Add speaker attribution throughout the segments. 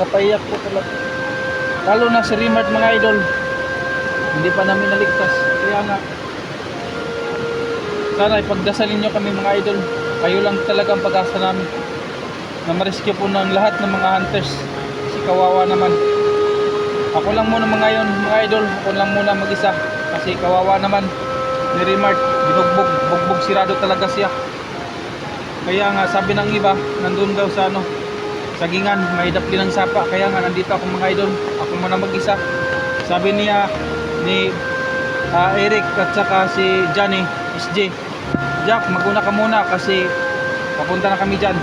Speaker 1: Nakapaiyak po talaga. Lalo na si Rimart mga idol. Hindi pa namin naligtas. Kaya nga, sana ipagdasalin nyo kami mga idol. Kayo lang talaga ang pag-asa namin na ma-rescue po ng lahat ng mga hunters. Kasi kawawa naman. Ako lang muna ngayon mga idol. Ako lang muna mag-isa. Kasi kawawa naman ni Rimart. Binugbog, bugbog sirado talaga siya. Kaya nga sabi ng iba, nandun daw sa sagingan, may dapli ng sapa. Kaya nga nandito ako mga idol. Ako muna mag-isa. Sabi niya ni Eric at saka si Johnny SJ, Jack, maguna ka muna kasi papunta na kami dyan.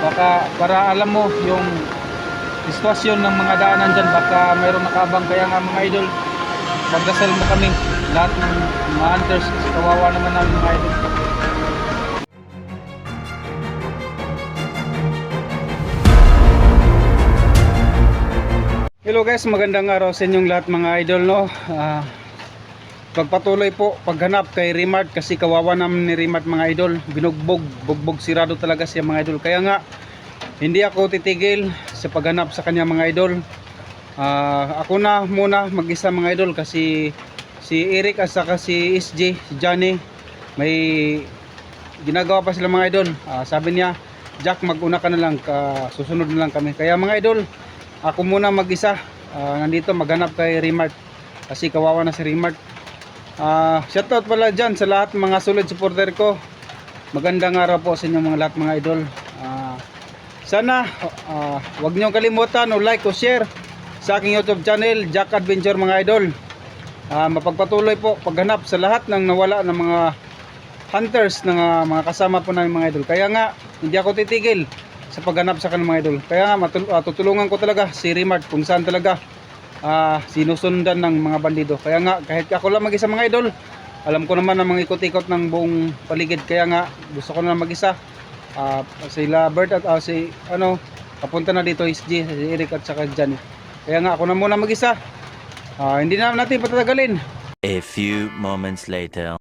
Speaker 1: Baka para alam mo yung sitwasyon ng mga daanan dyan, baka mayroong nakabang. Kaya nga mga idol, magdasal mo kami lahat ng mga hunters kasi kawawa naman namin mga idol. Hello guys, magandang araw sa inyong lahat mga idol no. Pagpatuloy po paghanap kay Rimart kasi kawawa naman ni Rimart mga idol. Bugbog sirado talaga siya mga idol. Kaya nga hindi ako titigil sa paghanap sa kanya mga idol. Ako na muna mag-isa mga idol kasi si Eric at saka si SJ, si Johnny, may ginagawa pa sila mga idol. Sabi niya, Jack, mag-una ka na lang, susunod na lang kami. Kaya mga idol, ako muna mag-isa, nandito maghanap kay Rimart kasi kawawa na si Rimart. Shoutout pala dyan sa lahat mga solid supporter ko. Magandang araw po sa inyo mga lahat mga idol. Sana wag nyo kalimutan o like o share sa aking YouTube channel Jack Adventure mga idol. Mapagpatuloy po paghanap sa lahat ng nawala ng mga hunters ng mga kasama po namin mga idol. Kaya nga hindi ako titigil sa paghanap sa kanila mga idol. Kaya nga tutulungan ko talaga si Rimart kung saan talaga sinusundan ng mga bandido. Kaya nga kahit ako lang mag-isa mga idol, alam ko naman ang mga ikot-ikot ng buong paligid. Kaya nga gusto ko na mag-isa. Sila Bert at si papunta na dito si Eric at saka Johnny. Kaya nga ako na muna mag-isa. Hindi na natin patatagalin.
Speaker 2: A few moments later.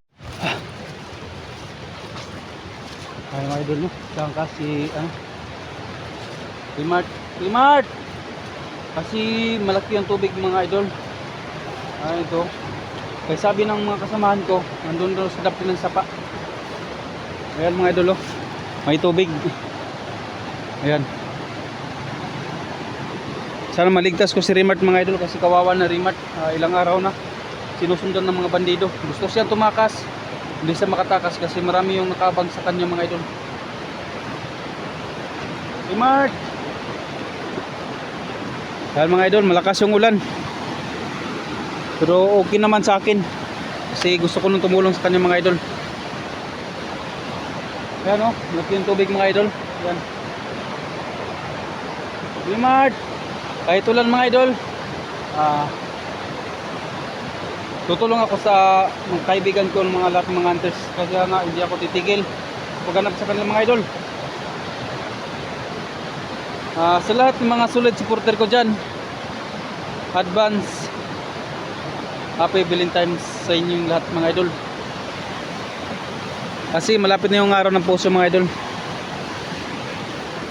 Speaker 1: Ay mga idol no, saan kasi Rimart kasi malaki ang tubig mga idol. Ito kaya sabi ng mga kasamahan ko, nandun doon sa dapli ng sapa. Ayan mga idol oh, may tubig. Ayan, sana maligtas ko si Rimart mga idol kasi kawawa na Rimart. Ilang araw na sinusundan ng mga bandido. Gusto siyang tumakas, hindi siya makatakas kasi marami yung nakabang sa kanya mga idol. Rimart, dahil mga idol malakas yung ulan pero okay naman sa akin kasi gusto ko nung tumulong sa kanya mga idol. Ayan o, laki yung tubig mga idol. Ayan, Rimart, kahit ulan mga idol, tutulong ako sa mga kaibigan ko ng mga lahat ng mga hunters. Kaya nga hindi ako titigil paghanap sa kanila mga idol. Sa lahat ng mga solid supporter ko dyan, advance happy Valentine's sa inyong lahat mga idol. Kasi malapit na yung araw ng puso mga idol.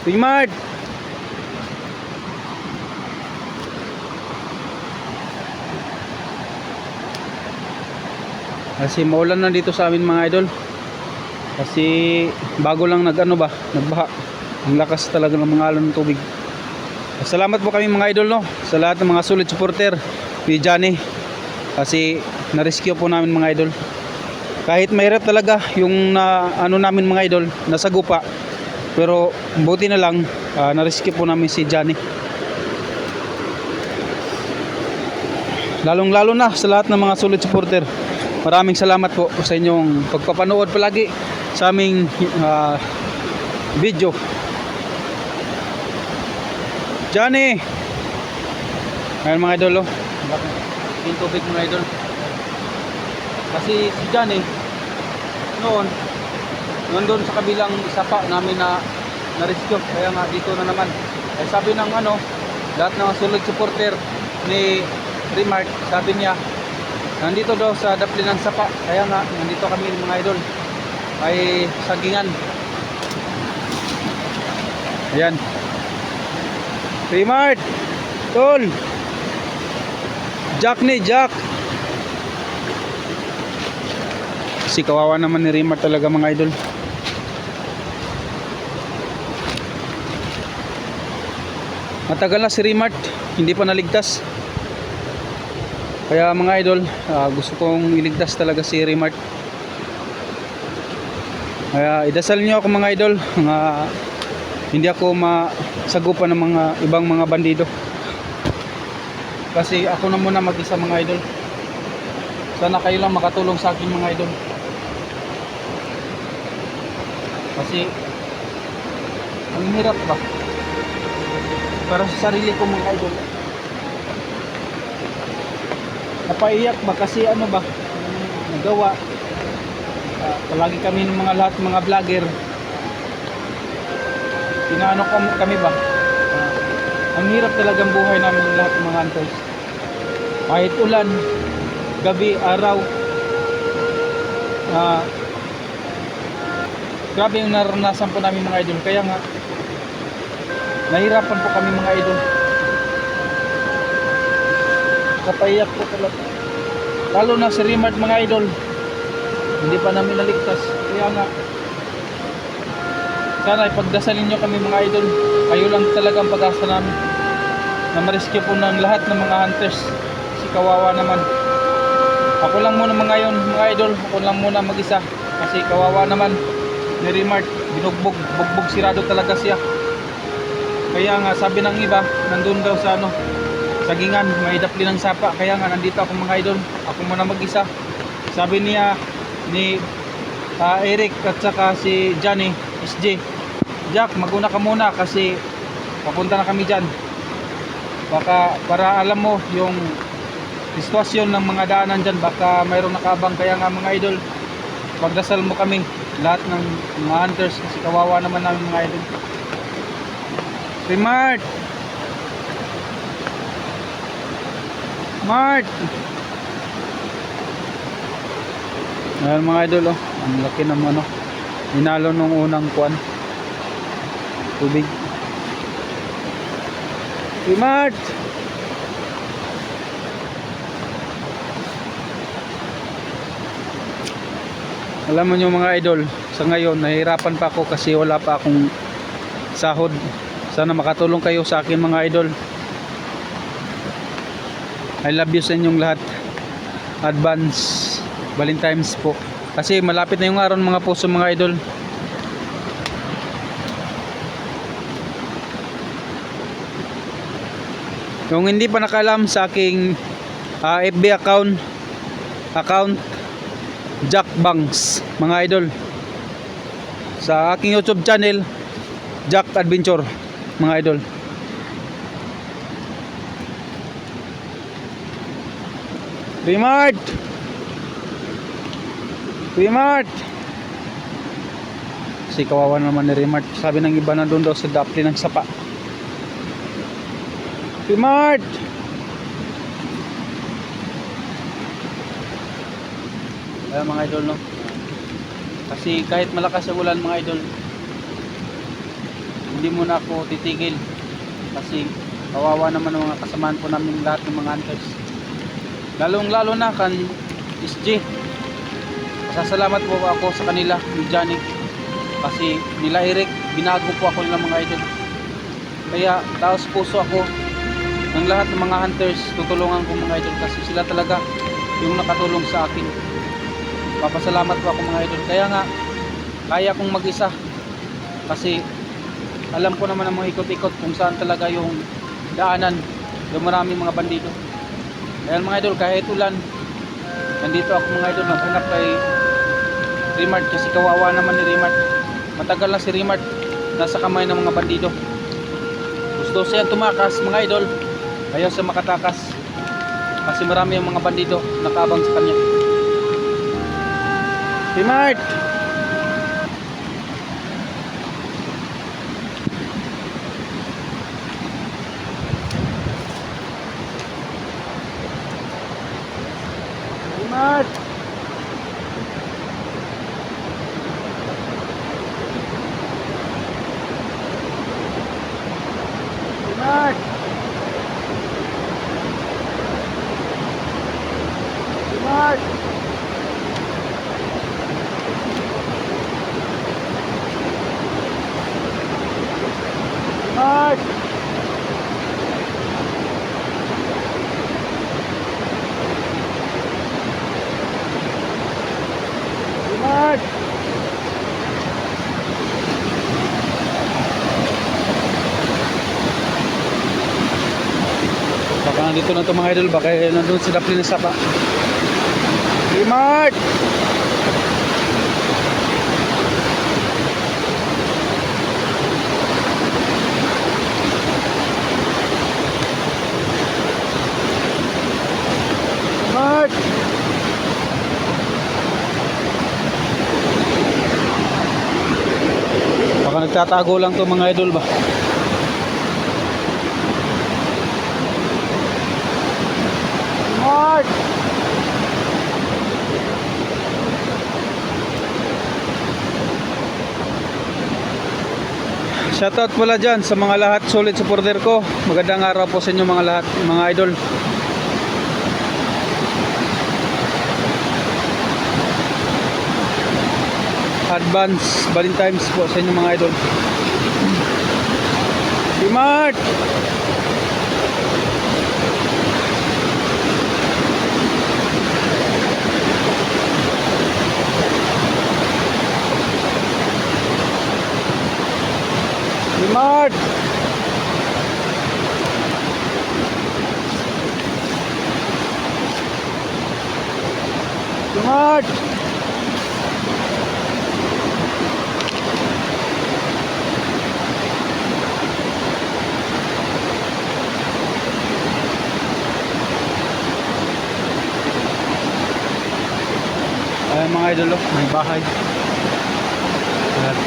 Speaker 1: Rimart, kasi maulan na dito sa amin mga idol. Kasi bago lang nagbaha. Ang lakas talaga ng mga alon ng tubig. Salamat po kami mga idol no, sa lahat ng mga solid supporter ni Johnny. Kasi na-rescue po namin mga idol. Kahit mahirap talaga yung namin mga idol, nasagupa. Pero buti na lang na-rescue po namin si Johnny. Lalong lalo na sa lahat ng mga solid supporter. Maraming salamat po sa inyong pagpapanood palagi sa aming video. Johnny, ayun mga idol yung tubig mga idol. Kasi si Johnny noon nandun sa kabilang sapa namin na rescue. Kaya nga dito na naman ay sabi ng lahat ng solid supporter ni Rimart, sabi niya nandito daw sa dapli ng sapa. Kaya nga nandito kami mga idol ay sagingan. Ayan, Remart! Tol! Jack ni Jack! Si kawawa naman ni Remart talaga mga idol. Matagal na si Remart, hindi pa naligtas. Kaya mga idol, gusto kong iligtas talaga si Remart. Kaya idasal niyo ako mga idol, hindi ako masagupan ng mga ibang mga bandido. Kasi ako na muna mag-isa mga idol. Sana kayo lang makatulong sa akin mga idol. Kasi ang hirap ba? Para sa sarili ko mga idol. Napaiyak ba kasi ano ba? Nagawa. Palagi kami ng mga lahat mga vlogger. Inaano kami ba? Ang hirap talagang buhay namin ng lahat ng mga hunters. Kahit ulan, gabi, araw. Grabe yung naranasan po namin mga idol. Kaya nga nahirapan po kami mga idol. Napaiyak po talaga. Lalo na si Remart mga idol. Hindi pa namin naligtas. Kaya nga sana ipagdasalin nyo kami mga idol. Kayo lang talaga ang pag-asa namin na ma-rescue po ng lahat ng mga hunters. Si kawawa naman. Ako lang muna mga idol. Ako lang muna mag-isa. Kasi kawawa naman ni Remart. Binugbog, bugbog sirado talaga siya. Kaya nga sabi ng iba, nandun daw sa sagingan, may dapli ng sapa. Kaya nga nandito ako mga idol. Ako muna mag-isa. Sabi niya ni Eric at saka si Johnny SJ, Jack, maguna ka muna kasi papunta na kami dyan. Baka para alam mo yung sitwasyon ng mga daanan dyan, baka mayroong nakabang. Kaya nga mga idol, pagdasal mo kami lahat ng mga hunters kasi kawawa naman namin mga idol. Remart! Mart! Ayan mga idol, oh. Ang laki ng hinalo nung unang kuan tubig. Remart! Alam mo nyo mga idol, sa ngayon nahihirapan pa ako kasi wala pa akong sahod. Sana makatulong kayo sa akin mga idol. I love you sa inyong lahat. Advance Valentine's po. Kasi malapit na yung araw ng mga puso mga idol. Kung hindi pa nakaalam sa aking FB account Jack Banks mga idol. Sa aking YouTube channel Jack Adventure mga idol. Remart! Remart! Si kawawa naman ni Remart. Sabi ng iba na doon daw sa dapli ng sapa. Remart! Ayan mga idol no. Kasi kahit malakas ang ulan mga idol, hindi muna ako titigil. Kasi kawawa naman ang mga kasamaan po namin lahat ng mga hunters. Lalo na kan SG. Pasasalamat po ako sa kanila ni Johnny. Kasi nila Eric, binago po ako nila mga idol. Kaya taos puso ako ng lahat ng mga hunters. Tutulungan ko mga idol kasi sila talaga yung nakatulong sa akin. Papasalamat po ako mga idol. Kaya nga kaya kong mag-isa. Kasi alam ko naman ang mga ikot-ikot kung saan talaga yung daanan. Yung maraming mga bandido. Ayan mga idol, kahit ulan, nandito ako mga idol, naghanap kay Remart kasi kawawa naman ni Remart. Matagal na si Remart nasa kamay ng mga bandido. Gusto siya tumakas mga idol, ayaw siya makatakas kasi marami yung mga bandido nakaabang sa kanya. Remart! Remart! Remart! Nandito na ito mga idol, baka nandun si Daplin sa pa. Remart! Remart! Baka nagtatago lang to mga idol ba. Remart! Shoutout pala dyan sa mga lahat solid supporter ko. Magandang araw po sa inyo mga lahat, mga idol. Advance Valentine's po sa inyo mga idol. Smart! Smart! Smart! Ay mga idol, may bahay. At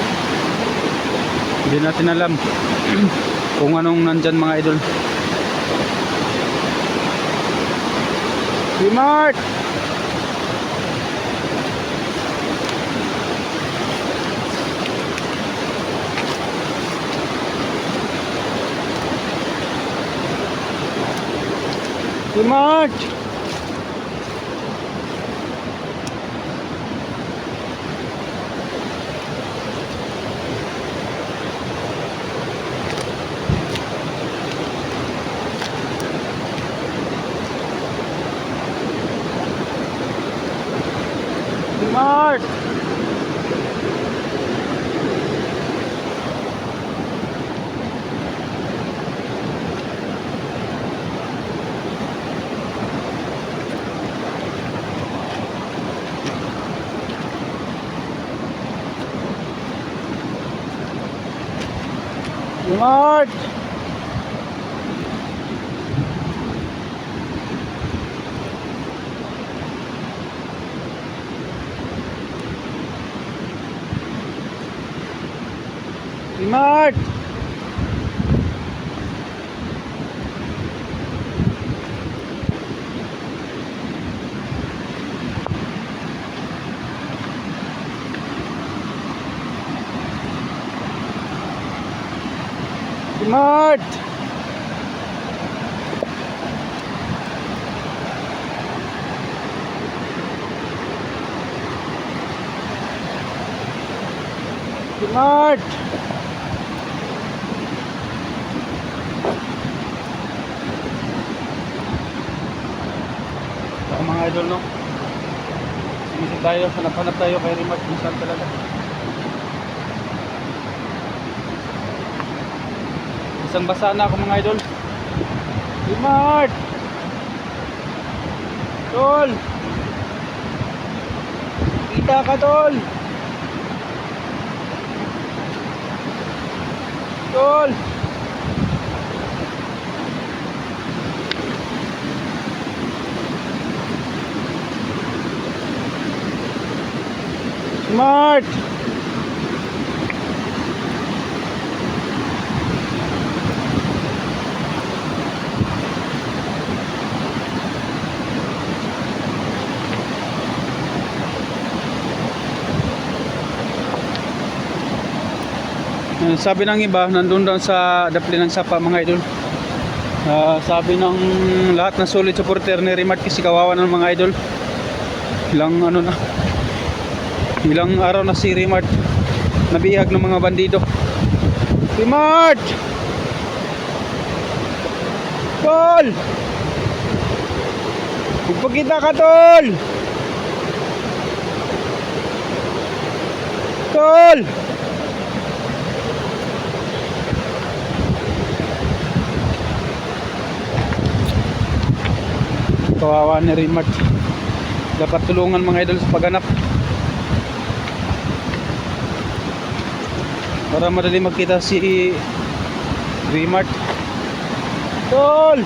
Speaker 1: hindi natin alam kung anong nandyan mga idol. Smart! Smart! Smart! Smart! Smart! Smart! Smart! Ang mga idol no. Sinisip tayo, hanap-hanap tayo kay Remart kung saan talaga. Isang basa na ako mga idol. Remart! Tol! Kita ka tol! Tol! Smart! Sabi ng iba, nandun daw sa Daplin ng Sapa mga idol. Sabi ng lahat na solid supporter ni Remart kasi kawawa ng mga idol. Ilang ano na, ilang araw na si Remart nabihag ng mga bandido. Remart! Tol! Magpakita ka tol! Tol! kawawa ni Rimart. Dapat tulungan mga idol sa paghanap para madali magkita si Rimart. Tol!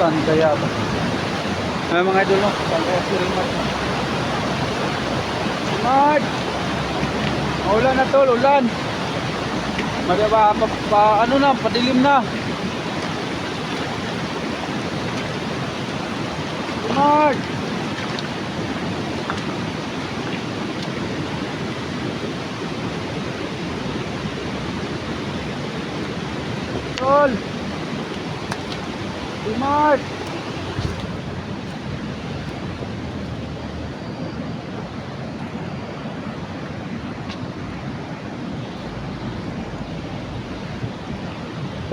Speaker 1: Saan kaya ba? Ay mga idol, no? Saan kaya si Rimart? Rimart! Ulan na tol, ulan. Ano na, padilim na. Rimart! Tol! Rimart!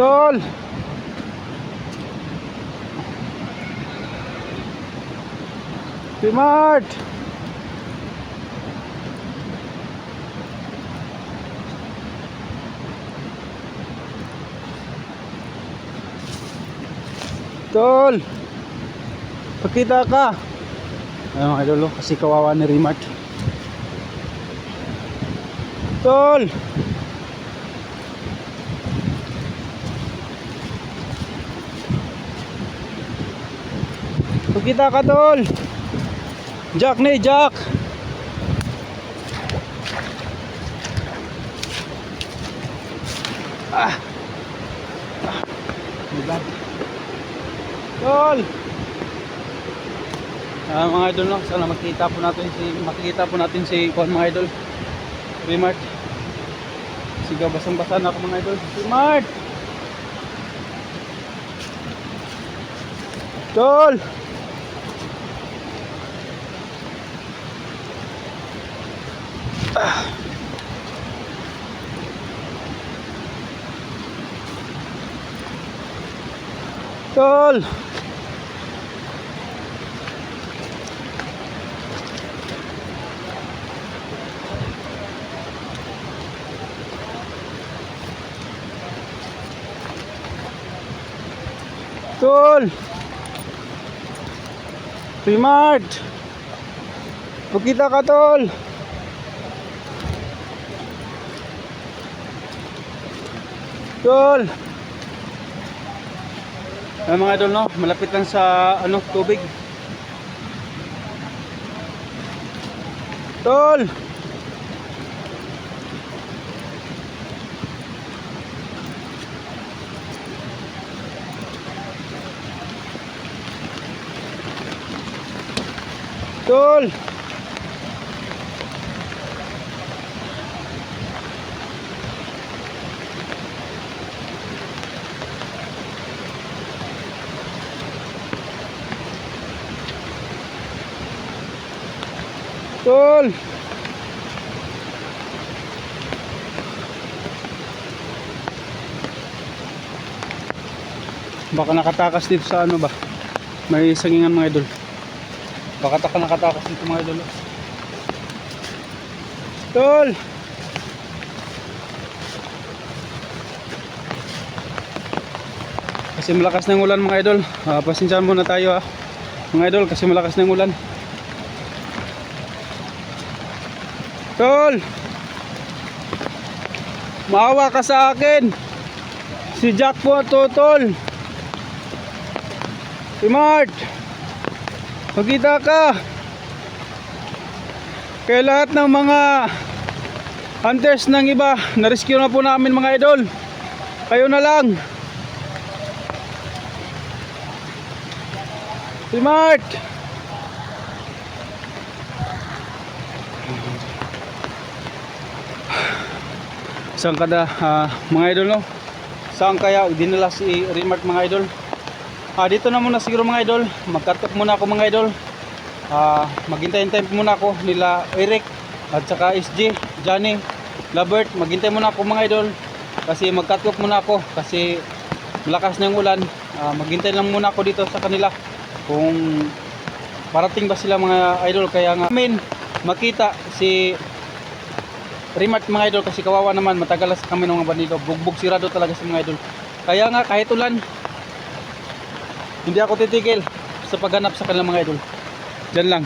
Speaker 1: Tol! Rimart! Tol! Pakita ka! Ayun mga idol, kasi kawawa ni Rimart. Tol! Pakita ka tol! Jack ni Jack! Tol! Mga idol, no? Sana makita po natin si Juan mga idol. Rimart. Sigaw basang-basa na ako mga idol. Rimart! Tol! Tol! Tol! Rimart! Pakita ka tol! Tol! Ay mga idol, no? Malapit lang sa tubig. Tol! Tol! Tol! Baka nakatakas dito sa ba? May sangingan mga idol. Baka nakatakas dito mga idol. Tol! Kasi malakas ng ulan mga idol. Pasensyahan muna tayo mga idol kasi malakas ng ulan. Tol! Maawa ka sa akin. Si Jack po to tol. Rimart! Magkita ka. Kaya lahat ng mga hunters ng iba, na-rescue na po namin mga idol. Kayo na lang. Rimart! Saan kada mga idol, no? Saan kaya dinala si Rimart mga idol? Dito na muna siguro mga idol. Magkatok muna ako mga idol. Maghintay-hintay muna ako nila Eric at saka SG, Johnny, Labert. Maghintay muna ako mga idol kasi magkatok muna ako kasi malakas na yung ulan. Maghintay lang muna ako dito sa kanila kung parating ba sila mga idol. Kaya nga makita si Rimat mga idol, kasi kawawa naman, matagal sa kami ng mga bandido, bugbog sirado talaga si mga idol. Kaya nga kahit ulan, hindi ako titigil sa paghanap sa kanilang mga idol. Diyan lang.